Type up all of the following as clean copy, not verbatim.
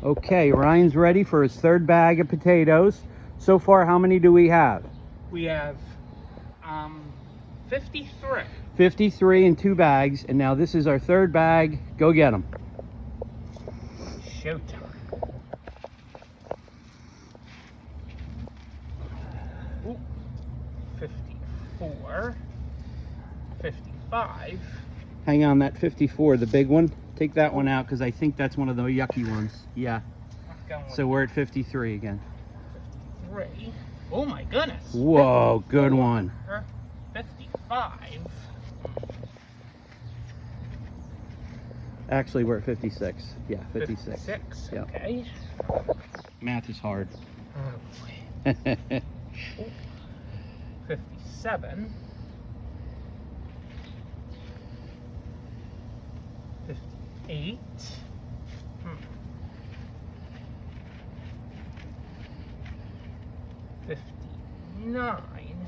Okay, Ryan's ready for his third bag of potatoes. So far, how many do we have? We have 53. 53 in 2 bags, and now this is our third bag. Go get them. Showtime. Ooh, 54. 55. Hang on, that 54, the big one. Take that one out because I think that's one of the yucky ones. Yeah. So we're at 53 again. 53. Oh my goodness. Whoa, good one. 55. Actually, we're at 56. Yeah, 56. 56. Yep. Okay. Math is hard. Oh boy. 57. 58. 59.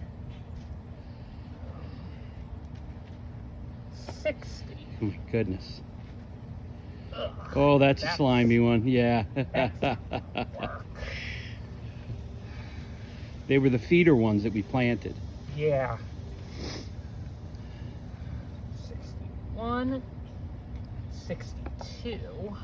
60. Oh my goodness. Ugh, Oh, that's a slimy one. Yeah. work. They were the feeder ones that we planted. Yeah. 61. 62.